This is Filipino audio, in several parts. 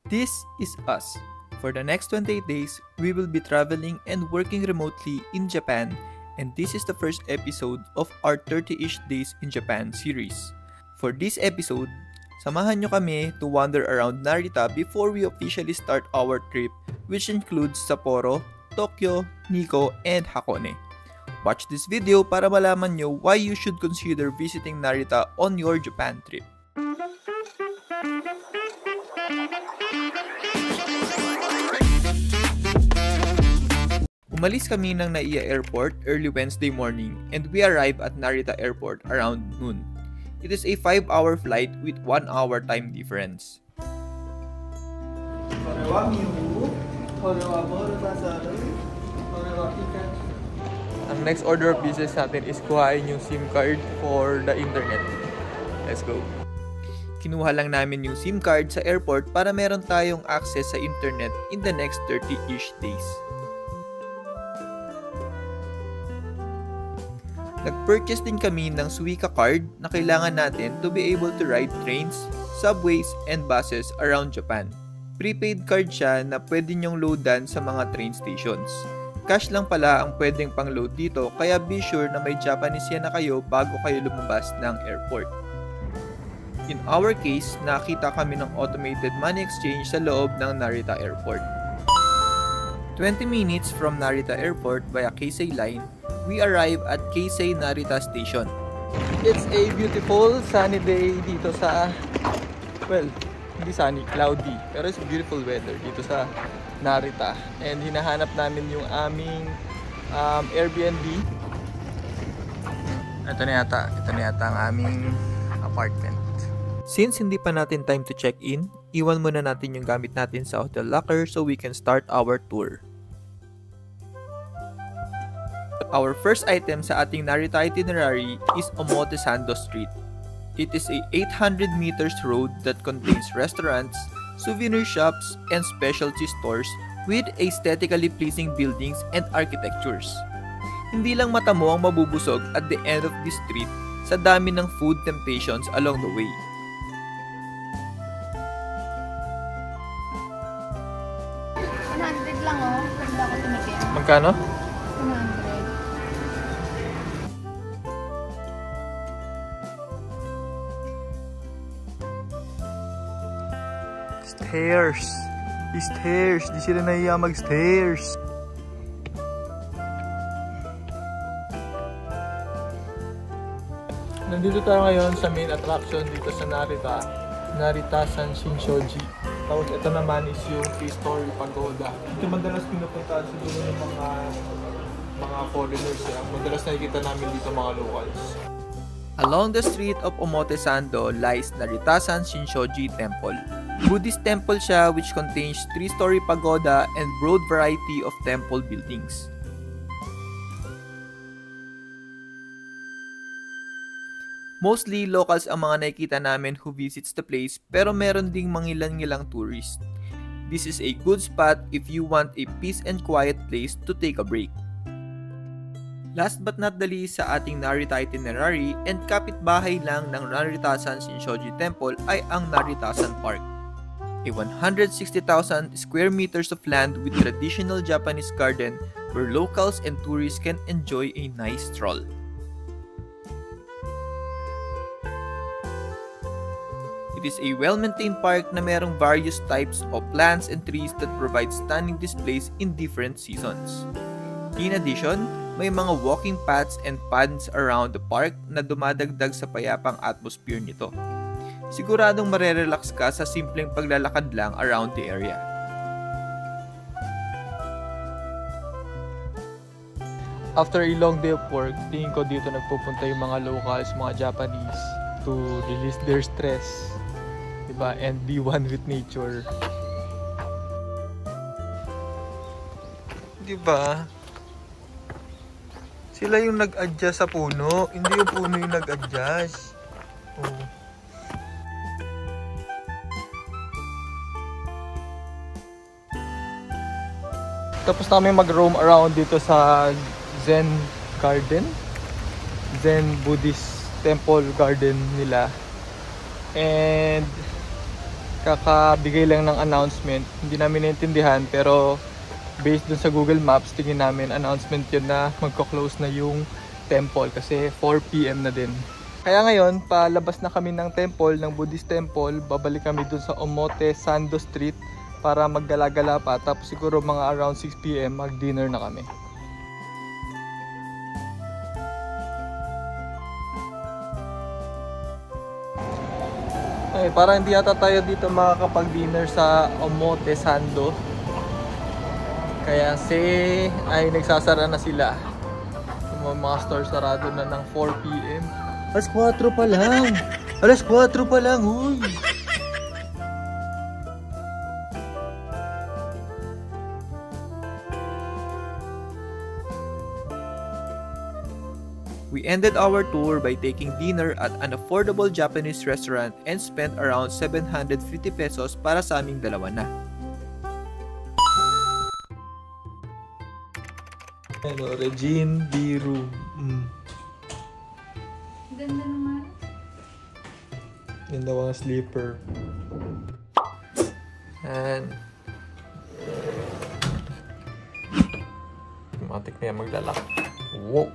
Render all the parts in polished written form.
This is us. For the next 28 days, we will be traveling and working remotely in Japan, and this is the first episode of our 30-ish Days in Japan series. For this episode, samahan nyo kami to wander around Narita before we officially start our trip, which includes Sapporo, Tokyo, Nikko, and Hakone. Watch this video para malaman nyo why you should consider visiting Narita on your Japan trip. Umalis kami ng Naiya Airport early Wednesday morning and we arrive at Narita Airport around noon. It is a 5-hour flight with 1 hour time difference. Ang next order of business natin is kuhain yung SIM card for the internet. Let's go! Kinuha lang namin yung SIM card sa airport para meron tayong access sa internet in the next 30-ish days. Nag-purchase din kami ng Suica card na kailangan natin to be able to ride trains, subways, and buses around Japan. Prepaid card siya na pwede nyong loadan sa mga train stations. Cash lang pala ang pwedeng pang-load dito kaya be sure na may Japanese yen na kayo bago kayo lumabas ng airport. In our case, nakita kami ng automated money exchange sa loob ng Narita Airport. 20 minutes from Narita Airport via Keisei Line, we arrive at Keisei Narita Station. It's a beautiful sunny day dito sa, well, hindi sunny, cloudy. Pero it's beautiful weather dito sa Narita. And hinahanap namin yung aming Airbnb. Ito na yata ang aming apartment. Since hindi pa natin time to check in, iwan muna natin yung gamit natin sa hotel locker so we can start our tour. Our first item sa ating Narita itinerary is Omotesando Street. It is a 800 meters road that contains restaurants, souvenir shops, and specialty stores with aesthetically pleasing buildings and architectures. Hindi lang mata mo ang mabubusog at the end of this street sa dami ng food temptations along the way. Lang oh, ganda ko tumikim. Magkano? 100. Stairs. Di sila nahiya mag-stairs. Nandito tayo ngayon sa main attraction dito sa Narita. Naritasan Shinshoji. Tapos ito naman is yung 3-story pagoda. Ito madalas pinupuntahan siguro ng mga foreigners. Madalas nakikita namin dito mga locals. Along the street of Omotesando lies Naritasan Shinshoji Temple. Buddhist temple siya which contains 3-story pagoda and broad variety of temple buildings. Mostly locals ang mga nakikita namin who visits the place pero meron ding mangilan-ngilang tourists. This is a good spot if you want a peace and quiet place to take a break. Last but not the least sa ating Narita itinerary and kapitbahay lang ng Naritasan Shinshoji Temple ay ang Naritasan Park. A 160,000 square meters of land with traditional Japanese garden where locals and tourists can enjoy a nice stroll. It is a well-maintained park na merong various types of plants and trees that provide stunning displays in different seasons. In addition, may mga walking paths and ponds around the park na dumadagdag sa payapang atmosphere nito. Siguradong marerelax ka sa simpleng paglalakad lang around the area. After a long day of work, tingin ko dito nagpupunta yung mga locals, mga Japanese to release their stress, diba? And be one with nature. Diba? Sila yung nag-adjust sa puno, hindi yung puno yung nag-adjust. Oh. Tapos namin mag-roam around dito sa Zen Garden. Zen Buddhist Temple Garden nila. And kakabigay lang ng announcement. Hindi namin naintindihan pero based dun sa Google Maps, tingin namin announcement yun na magko-close na yung temple kasi 4 PM na din. Kaya ngayon, palabas na kami ng temple, ng Buddhist temple. Babalik kami dun sa Omote Sando Street para maggala-gala pa. Tapos siguro mga around 6 PM mag-dinner na kami. Ay, parang hindi yata tayo dito makakapag-dinner sa Omote Sando. Kaya ay nagsasara na sila. Yung mga store sarado na ng 4 PM. Alas 4 pa lang! Alas 4 pa lang, huy! We ended our tour by taking dinner at an affordable Japanese restaurant and spent around 750 pesos para sa aming dalawa na. Hello, Regine Biru. Ganda naman. Ganda mga sleeper. And automatic na yan maglalak. Wow!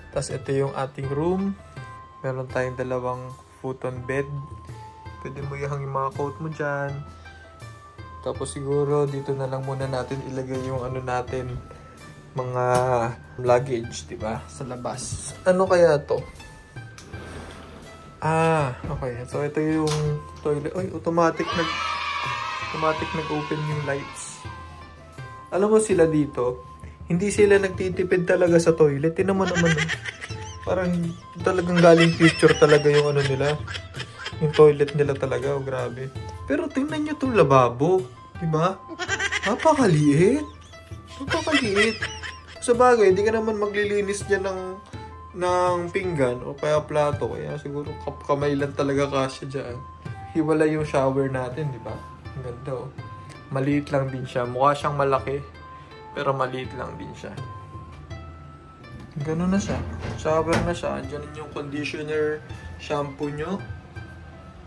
Tapos ito yung ating room. Meron tayong dalawang futon bed. Pwede mo ihang yung mga coat mo dyan. Tapos siguro dito na lang muna natin ilagay yung ano natin, mga luggage, diba? Sa labas. Ano kaya to? Okay. So ito yung toilet. Ay, automatic nag-open yung lights. Alam mo sila dito, hindi sila nagtitipid talaga sa toilet. Tingnan mo naman. Parang talagang galing future talaga yung ano nila. Yung toilet nila talaga. Oh, grabe. Pero tingnan nyo itong lababo. Diba? Napakaliit. Sa bagay, hindi ka naman maglilinis dyan ng pinggan o kaya plato. Kaya siguro kamay lang talaga kasya dyan. Hiwala yung shower natin, diba? Ang ganda, oh. Maliit lang din siya. Mukha siyang malaki. Pero maliit lang din siya. Ganun na siya. Shower na siya. Diyan yung conditioner, shampoo nyo.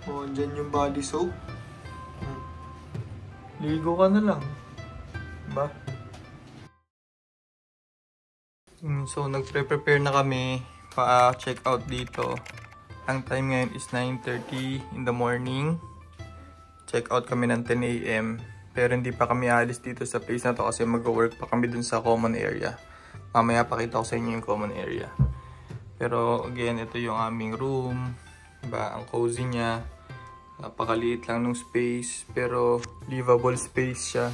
O, dyan yung body soap. Ligo ka na lang. Diba? So, nagpre-prepare na kami pa-check out dito. Ang time ngayon is 9:30 in the morning. Check out kami ng 10 AM. Pero hindi pa kami alis dito sa place na to kasi mag-work pa kami dun sa common area. Mamaya pakita ko sa inyo yung common area. Pero again, ito yung aming room. Diba? Ang cozy niya. Napakaliit lang ng space. Pero livable space siya.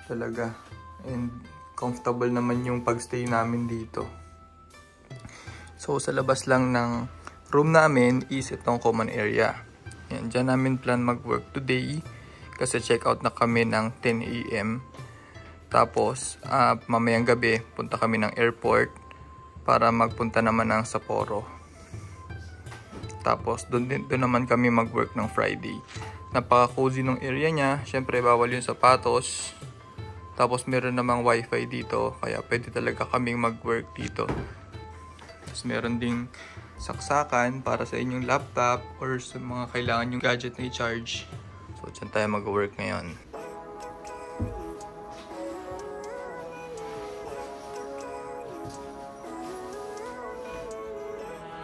Talaga. And comfortable naman yung pagstay namin dito. So sa labas lang ng room namin is itong common area. Yan, dyan namin plan mag-work today. Kasi check out na kami ng 10 AM. Tapos, mamayang gabi, punta kami ng airport para magpunta naman ng Sapporo. Tapos, doon naman kami mag-work ng Friday. Napaka-cozy ng area niya. Siyempre, bawal yung sapatos. Tapos, meron namang wifi dito. Kaya, pwede talaga kaming mag-work dito. Tapos, meron ding saksakan para sa inyong laptop or sa mga kailangan yung gadget na i-charge. So, dyan tayo mag-work ngayon.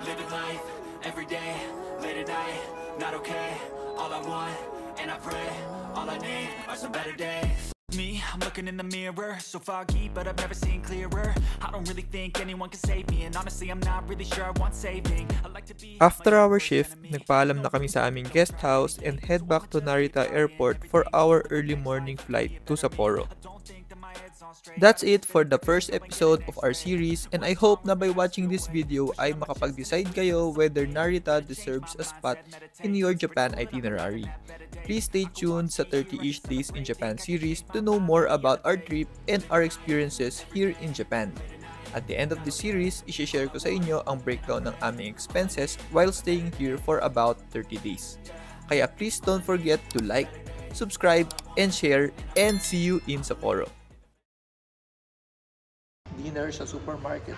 Living life, everyday, late at night, not okay. All I want, and I pray, all I need are some better days. Me, I'm looking in the mirror, so foggy, but I've never seen clearer. I don't really think anyone can save me, and honestly, I'm not really sure I want saving. I like to be. After our shift, nagpaalam na kami sa aming guest house and head back to Narita Airport for our early morning flight to Sapporo. That's it for the first episode of our series, and I hope na by watching this video ay makapag-decide kayo whether Narita deserves a spot in your Japan itinerary. Please stay tuned sa 30-ish Days in Japan series to know more about our trip and our experiences here in Japan. At the end of the series, i-share ko sa inyo ang breakdown ng aming expenses while staying here for about 30 days. Kaya please don't forget to like, subscribe, and share, and see you in Sapporo. Dinner sa supermarket.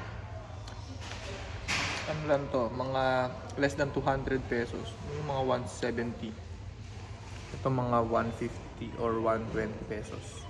Ano lang to? Mga less than 200 pesos. Yung mga 170. Ito mga 150 or 120 pesos.